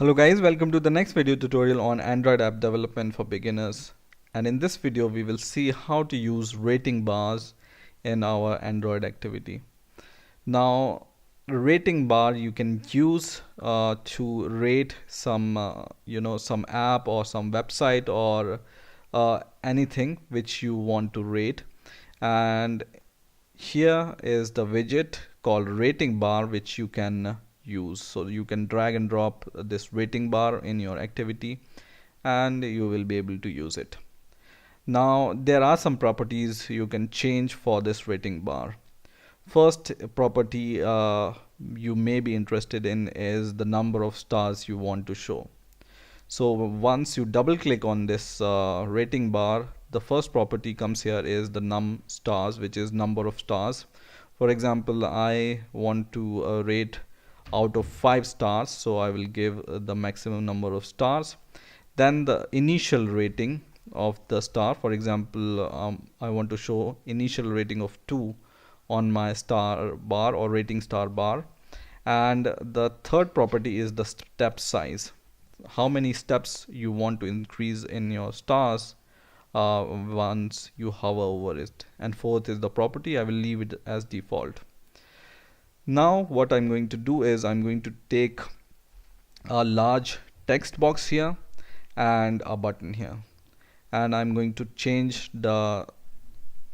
Hello guys, welcome to the next video tutorial on Android app development for beginners. And in this video we will see how to use rating bars in our Android activity. Now rating bar you can use to rate some app or some website or anything which you want to rate. And here is the widget called rating bar which you can use. So you can drag and drop this rating bar in your activity and you will be able to use it. Now there are some properties you can change for this rating bar. First property you may be interested in is the number of stars you want to show. So once you double click on this rating bar, the first property comes here is the num stars, which is number of stars. For example, I want to rate out of 5 stars, so I will give the maximum number of stars. Then the initial rating of the star, for example, I want to show initial rating of 2 on my star bar or rating star bar. And the third property is the step size, how many steps you want to increase in your stars once you hover over it. And fourth is the property, I will leave it as default. Now what I'm going to do is I'm going to take a large text box here and a button here, and I'm going to change the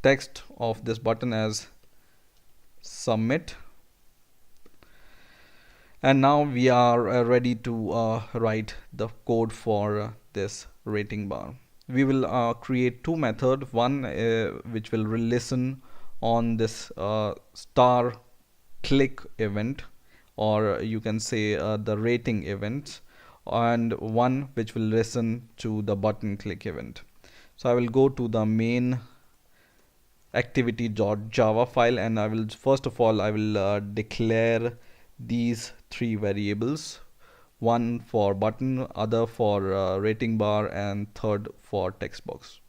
text of this button as submit. And now we are ready to write the code for this rating bar. We will create two methods, one which will listen on this star click event, or you can say the rating event, and one which will listen to the button click event. So I will go to the main activity.java file, and I will first of all I will declare these three variables, one for button, other for rating bar, and third for text box.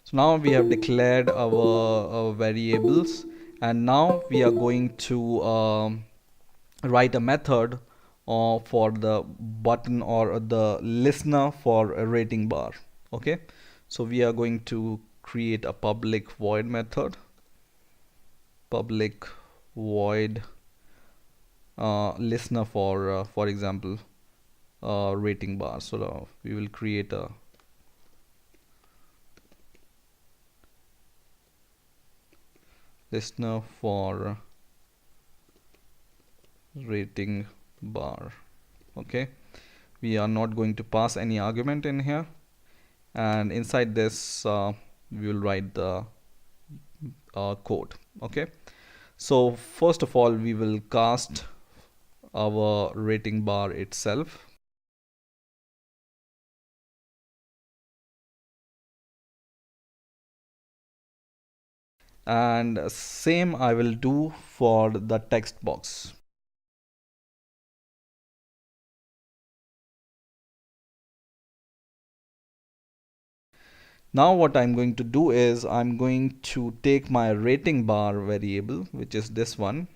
So now we have declared our variables, and now we are going to write a method for the button or the listener for a rating bar. Okay, so we are going to create a public void method, public void listener for example rating bar. So we will create a listener for rating bar. Okay, we are not going to pass any argument in here, and inside this we will write the code. Okay, so first of all we will cast our rating bar itself. And same I will do for the text box. Now what I'm going to do is I'm going to take my rating bar variable, which is this one,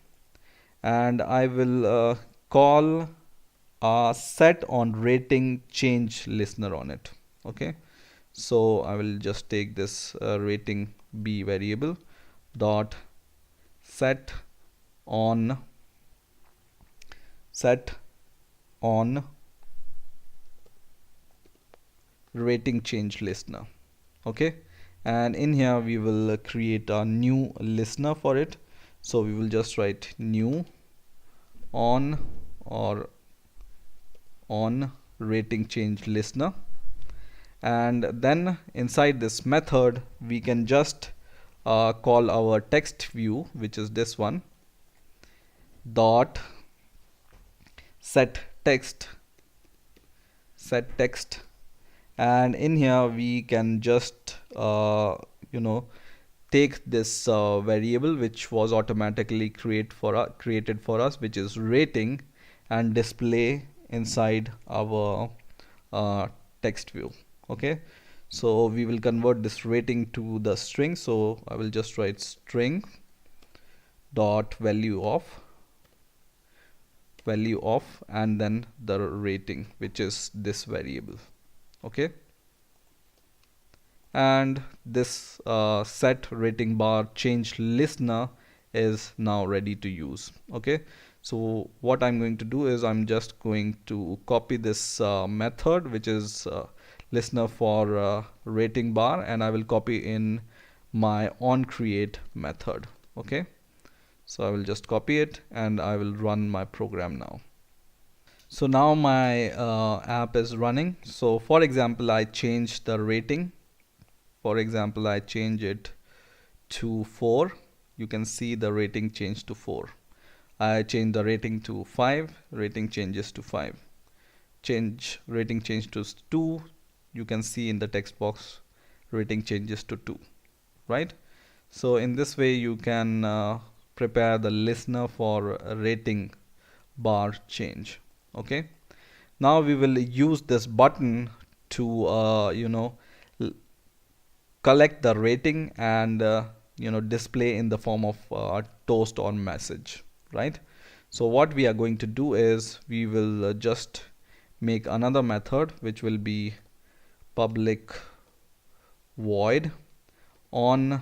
and I will call a set on rating change listener on it. Okay, so I will just take this rating b variable dot set on rating change listener. Okay, and in here we will create a new listener for it. So we will just write new on rating change listener, and then inside this method we can just call our text view, which is this one, dot set text, and in here we can just take this variable which was automatically created for us, which is rating, and display inside our text view. Okay, so we will convert this rating to the string. So I will just write string dot value of and then the rating, which is this variable. Okay, and this set rating bar change listener is now ready to use. Okay, so what I'm going to do is I'm just going to copy this method, which is listener for rating bar, and I will copy in my onCreate method. Okay, so I will just copy it and I will run my program now. So now my app is running. So for example, I changed the rating. For example, I change it to 4. You can see the rating changed to 4. I change the rating to 5. Rating changes to 5. Change rating change to 2. You can see in the text box rating changes to 2. Right? So in this way you can prepare the listener for a rating bar change. Okay. Now we will use this button to collect the rating and display in the form of toast or message, right? So what we are going to do is we will just make another method which will be public void on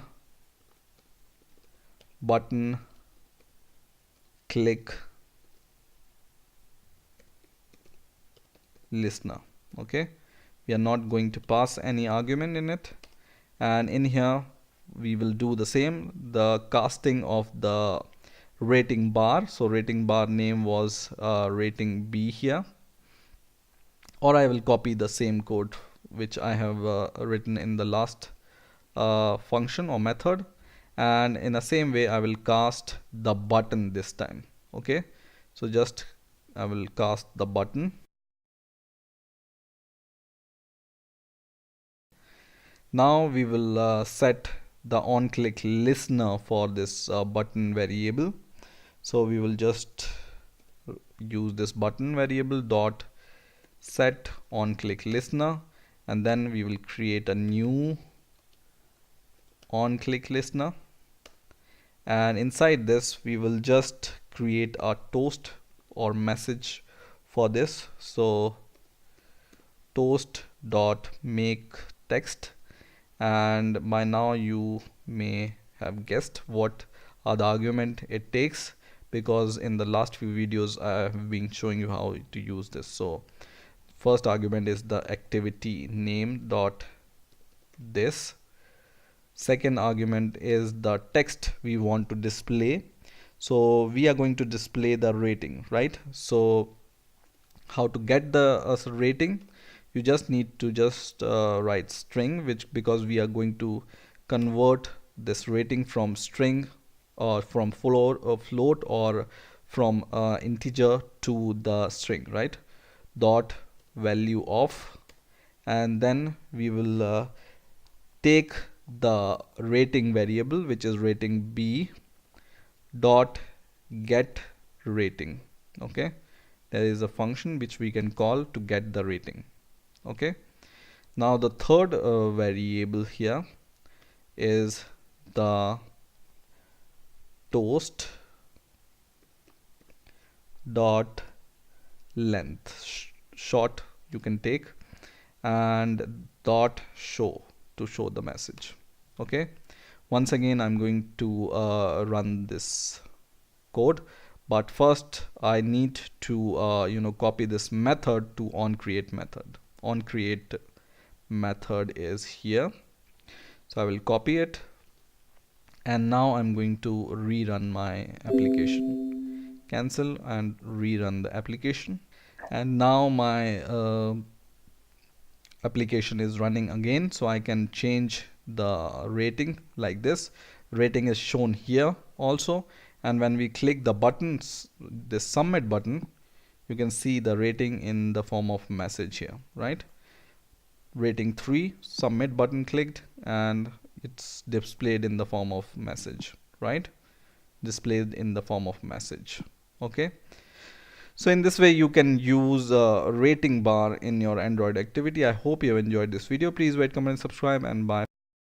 button click listener. Okay, we are not going to pass any argument in it, and in here we will do the same, the casting of the rating bar. So rating bar name was rating B here, or I will copy the same code which I have written in the last function or method, and in the same way I will cast the button this time. Okay, so just I will cast the button. Now we will set the on-click listener for this button variable. So we will just use this button variable dot set on-click listener, and then we will create a new on-click listener, and inside this we will just create a toast or message for this. So toast dot make text, and by now you may have guessed what are the argument it takes, because in the last few videos I have been showing you how to use this. So first argument is the activity name dot this. Second argument is the text we want to display. So we are going to display the rating, right? So how to get the rating? You just need to just write string, which because we are going to convert this rating from string or from float or from integer to the string, right? Dot value of, and then we will take the rating variable, which is rating B dot get rating. Okay, there is a function which we can call to get the rating. Okay, now the third variable here is the toast dot length, short you can take, and dot show to show the message. Okay, once again I'm going to run this code, but first I need to copy this method to onCreate method. OnCreate method is here, so I will copy it, and now I'm going to rerun my application. Cancel and rerun the application, and now my application is running again. So I can change the rating like this. Rating is shown here also, and when we click the buttons, this submit button, you can see the rating in the form of message here, right? Rating 3, submit button clicked, and it's displayed in the form of message, right? Displayed in the form of message. Okay, So in this way you can use a rating bar in your Android activity. I hope you have enjoyed this video. Please rate, comment and subscribe, and bye.